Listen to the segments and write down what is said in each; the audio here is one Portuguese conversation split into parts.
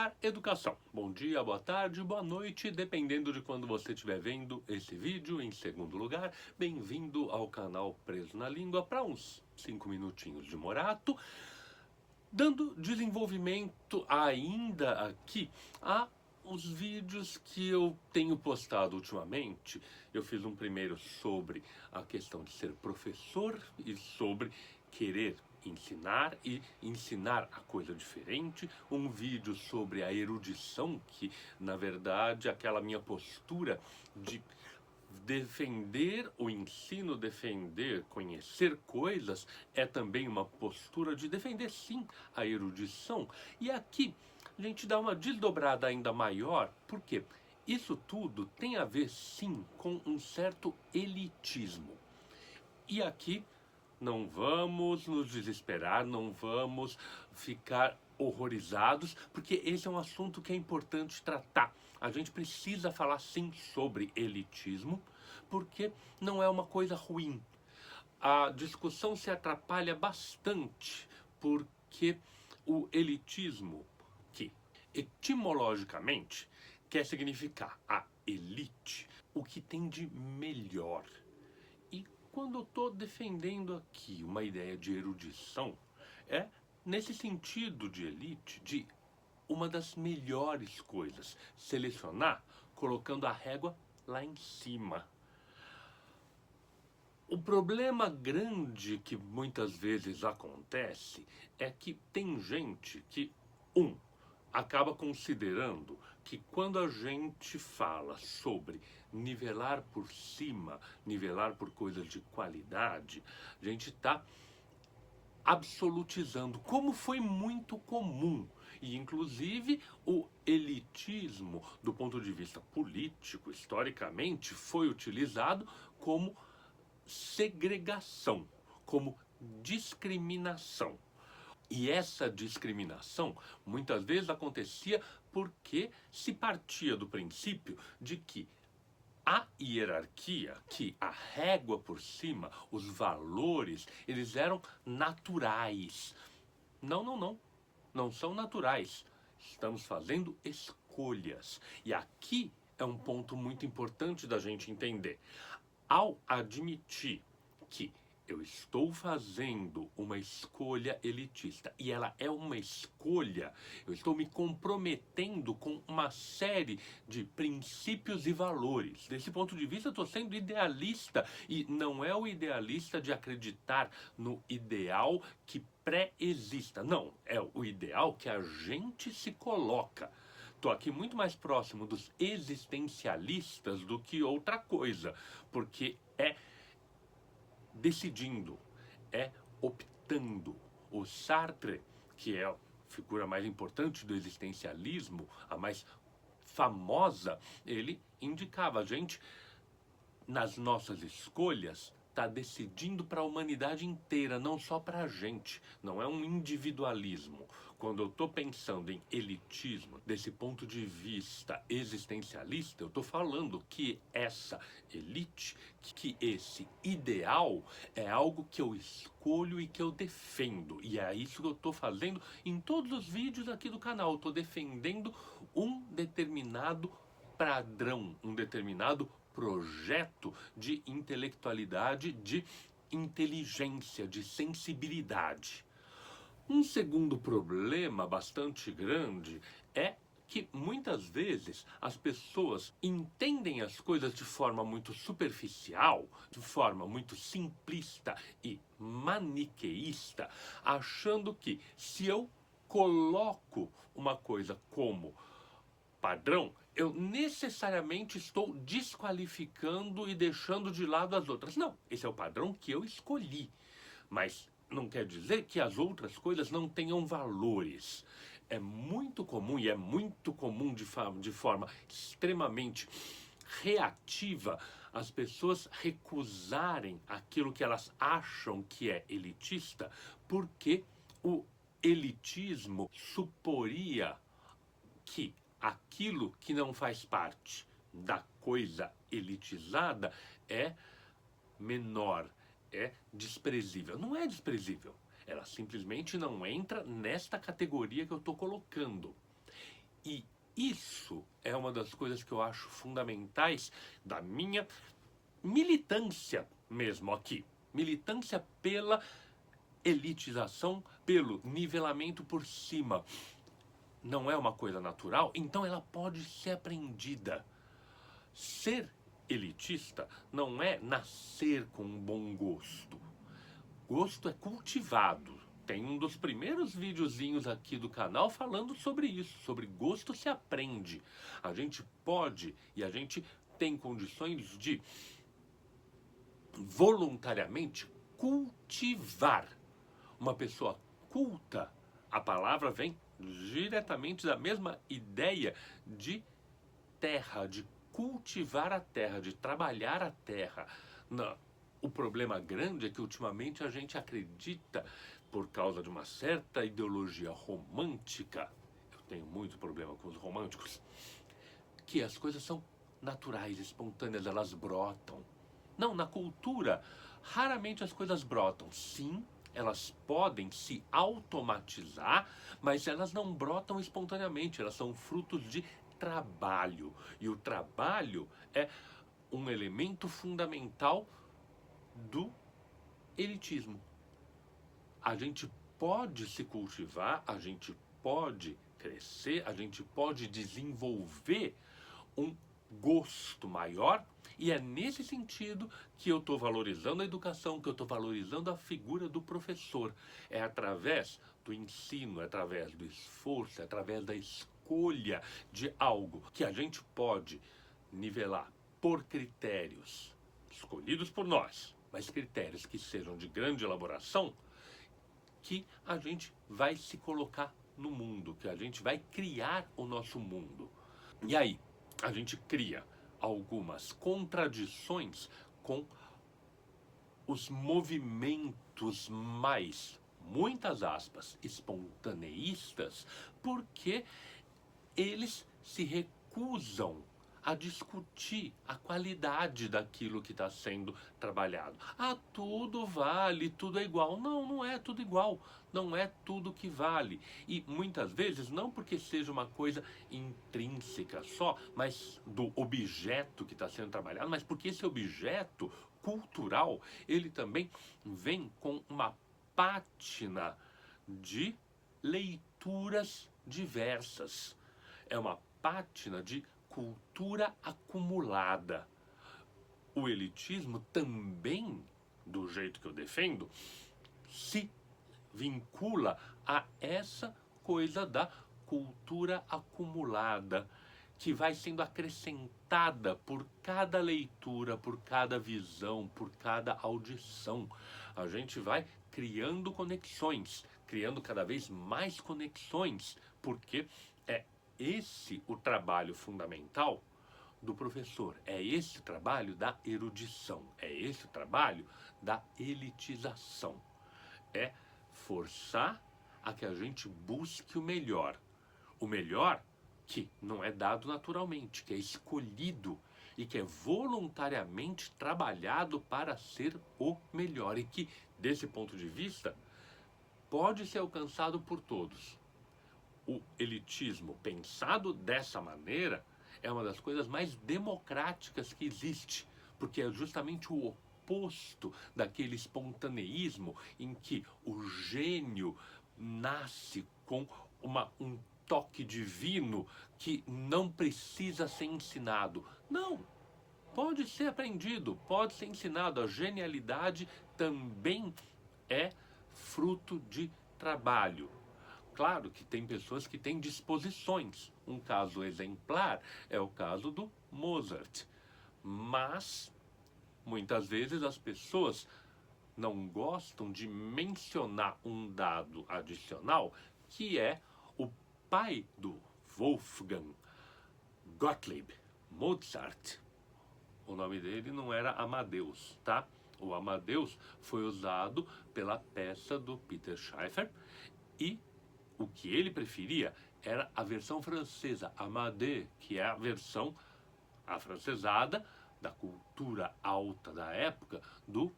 Par Educação. Bom dia, boa tarde, boa noite, dependendo de quando você estiver vendo esse vídeo. Em segundo lugar, bem-vindo ao canal Preso na Língua para uns 5 minutinhos de morato, dando desenvolvimento ainda aqui a os vídeos que eu tenho postado ultimamente. Eu fiz um primeiro sobre a questão de ser professor e sobre querer ensinar e ensinar a coisa diferente. Um vídeo sobre a erudição, que na verdade aquela minha postura de defender o ensino, defender, conhecer coisas, é também uma postura de defender sim a erudição. E aqui a gente dá uma desdobrada ainda maior, porque isso tudo tem a ver sim com um certo elitismo. E aqui não vamos nos desesperar, não vamos ficar horrorizados, porque esse é um assunto que é importante tratar. A gente precisa falar sim sobre elitismo, porque não é uma coisa ruim. A discussão se atrapalha bastante, porque o elitismo, que etimologicamente quer significar a elite, o que tem de melhor. E quando eu estou defendendo aqui uma ideia de erudição, é nesse sentido de elite, de uma das melhores coisas, selecionar colocando a régua lá em cima. O problema grande que muitas vezes acontece é que tem gente que, acaba considerando que quando a gente fala sobre nivelar por cima, nivelar por coisas de qualidade, a gente está absolutizando, como foi muito comum. E inclusive o elitismo, do ponto de vista político, historicamente, foi utilizado como segregação, como discriminação. E essa discriminação muitas vezes acontecia porque se partia do princípio de que a hierarquia, que a régua por cima, os valores, eles eram naturais. Não, não, não. Não são naturais. Estamos fazendo escolhas. E aqui é um ponto muito importante da gente entender. Ao admitir que eu estou fazendo uma escolha elitista e ela é uma escolha, eu estou me comprometendo com uma série de princípios e valores. Desse ponto de vista, eu estou sendo idealista, e não é o idealista de acreditar no ideal que pré-exista. Não, é o ideal que a gente se coloca. Estou aqui muito mais próximo dos existencialistas do que outra coisa, porque é decidindo, é optando. O Sartre, que é a figura mais importante do existencialismo, a mais famosa, ele indicava a gente, nas nossas escolhas, está decidindo para a humanidade inteira, não só para a gente. Não é um individualismo. Quando eu estou pensando em elitismo, desse ponto de vista existencialista, eu estou falando que essa elite, que esse ideal é algo que eu escolho e que eu defendo. E é isso que eu estou fazendo em todos os vídeos aqui do canal. Eu estou defendendo um determinado padrão, um determinado projeto de intelectualidade, de inteligência, de sensibilidade. Um segundo problema bastante grande é que muitas vezes as pessoas entendem as coisas de forma muito superficial, de forma muito simplista e maniqueísta, achando que se eu coloco uma coisa como padrão, eu necessariamente estou desqualificando e deixando de lado as outras. Não, esse é o padrão que eu escolhi, mas não quer dizer que as outras coisas não tenham valores. É muito comum, e é muito comum de forma extremamente reativa, as pessoas recusarem aquilo que elas acham que é elitista, porque o elitismo suporia que aquilo que não faz parte da coisa elitizada é menor, é desprezível. Não é desprezível, ela simplesmente não entra nesta categoria que eu estou colocando. E isso é uma das coisas que eu acho fundamentais da minha militância mesmo aqui. Militância pela elitização, pelo nivelamento por cima. Não é uma coisa natural, então ela pode ser aprendida. Ser elitista não é nascer com um bom gosto. Gosto é cultivado. Tem um dos primeiros videozinhos aqui do canal falando sobre isso, sobre gosto se aprende. A gente pode e a gente tem condições de voluntariamente cultivar. Uma pessoa culta, a palavra vem diretamente da mesma ideia de terra, de cultivar a terra, de trabalhar a terra. O problema grande é que ultimamente a gente acredita, por causa de uma certa ideologia romântica, eu tenho muito problema com os românticos, que as coisas são naturais, espontâneas, elas brotam. Não, na cultura, raramente as coisas brotam. Sim, elas podem se automatizar, mas elas não brotam espontaneamente, elas são frutos de trabalho. E o trabalho é um elemento fundamental do elitismo. A gente pode se cultivar, a gente pode crescer, a gente pode desenvolver um gosto maior, e é nesse sentido que eu estou valorizando a educação, que eu estou valorizando a figura do professor. É através do ensino, é através do esforço, é através da escolha de algo que a gente pode nivelar por critérios escolhidos por nós, mas critérios que sejam de grande elaboração, que a gente vai se colocar no mundo, que a gente vai criar o nosso mundo. E aí, a gente cria algumas contradições com os movimentos mais, muitas aspas, espontaneístas, porque eles se recusam a discutir a qualidade daquilo que está sendo trabalhado. Ah, tudo vale, tudo é igual. Não, não é tudo igual. Não é tudo que vale. E muitas vezes, não porque seja uma coisa intrínseca só, mas do objeto que está sendo trabalhado, mas porque esse objeto cultural, ele também vem com uma pátina de leituras diversas. É uma pátina de cultura acumulada. O elitismo também, do jeito que eu defendo, se vincula a essa coisa da cultura acumulada, que vai sendo acrescentada por cada leitura, por cada visão, por cada audição. A gente vai criando conexões, criando cada vez mais conexões, porque é esse o trabalho fundamental do professor. É esse o trabalho da erudição. É esse o trabalho da elitização. É forçar a que a gente busque o melhor. O melhor que não é dado naturalmente, que é escolhido e que é voluntariamente trabalhado para ser o melhor. E que, desse ponto de vista, pode ser alcançado por todos. O elitismo pensado dessa maneira é uma das coisas mais democráticas que existe, porque é justamente o oposto daquele espontaneísmo em que o gênio nasce com um toque divino que não precisa ser ensinado. Não, pode ser aprendido, pode ser ensinado. A genialidade também é fruto de trabalho. Claro que tem pessoas que têm disposições. Um caso exemplar é o caso do Mozart. Mas, muitas vezes, as pessoas não gostam de mencionar um dado adicional, que é o pai do Wolfgang Gottlieb Mozart. O nome dele não era Amadeus, tá? O Amadeus foi usado pela peça do Peter Schaffer e o que ele preferia era a versão francesa, Amadé, que é a versão afrancesada da cultura alta da época do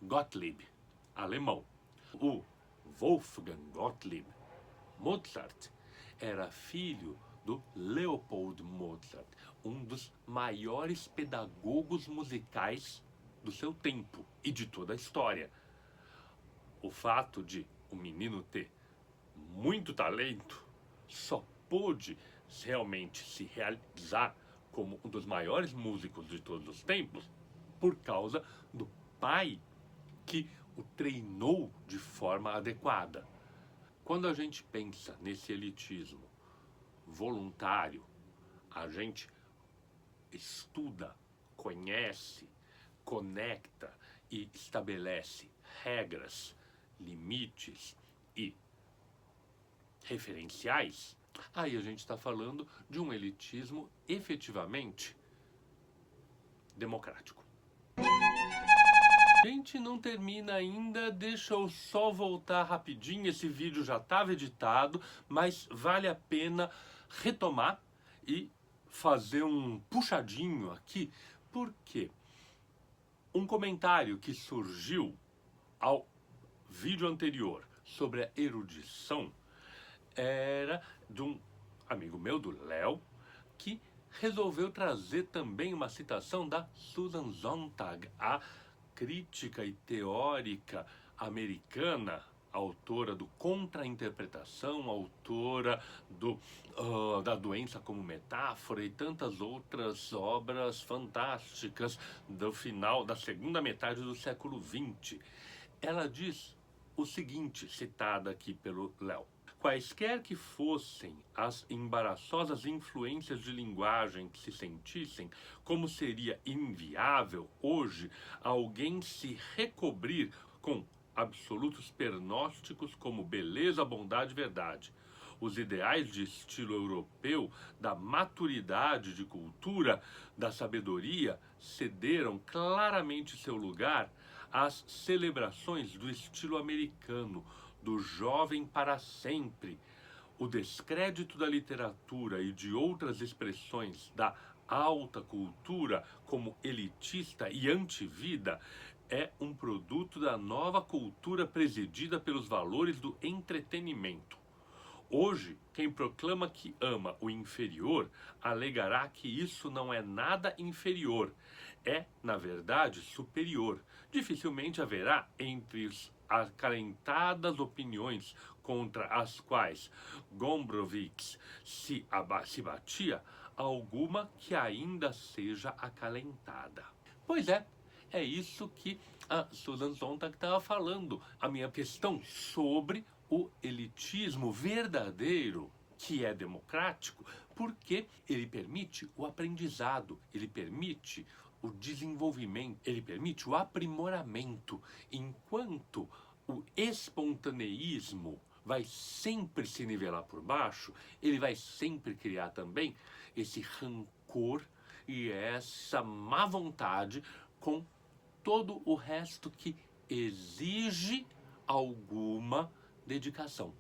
Gottlieb, alemão. O Wolfgang Gottlieb Mozart era filho do Leopold Mozart, um dos maiores pedagogos musicais do seu tempo e de toda a história. O fato de o menino ter muito talento só pôde realmente se realizar como um dos maiores músicos de todos os tempos por causa do pai que o treinou de forma adequada. Quando a gente pensa nesse elitismo voluntário, a gente estuda, conhece, conecta e estabelece regras, limites e referenciais, aí a gente está falando de um elitismo efetivamente democrático. A gente não termina ainda, deixa eu só voltar rapidinho, esse vídeo já estava editado, mas vale a pena retomar e fazer um puxadinho aqui, porque um comentário que surgiu ao vídeo anterior sobre a erudição era de um amigo meu, do Léo, que resolveu trazer também uma citação da Susan Sontag, a crítica e teórica americana, autora do Contra-Interpretação, autora do da Doença como Metáfora e tantas outras obras fantásticas do final da segunda metade do século XX. Ela diz o seguinte, citada aqui pelo Léo: quaisquer que fossem as embaraçosas influências de linguagem que se sentissem, como seria inviável hoje alguém se recobrir com absolutos pernósticos como beleza, bondade e verdade. Os ideais de estilo europeu, da maturidade de cultura, da sabedoria, cederam claramente seu lugar às celebrações do estilo americano, do jovem para sempre. O descrédito da literatura e de outras expressões da alta cultura como elitista e antivida é um produto da nova cultura presidida pelos valores do entretenimento. Hoje, quem proclama que ama o inferior alegará que isso não é nada inferior, é, na verdade, superior. Dificilmente haverá entre os acalentadas opiniões contra as quais Gombrowicz se batia, alguma que ainda seja acalentada. Pois é isso que a Susan Sontag estava falando. A minha questão sobre o elitismo verdadeiro, que é democrático, porque ele permite o aprendizado, ele permite o desenvolvimento, ele permite o aprimoramento, enquanto o espontaneísmo vai sempre se nivelar por baixo, ele vai sempre criar também esse rancor e essa má vontade com todo o resto que exige alguma dedicação.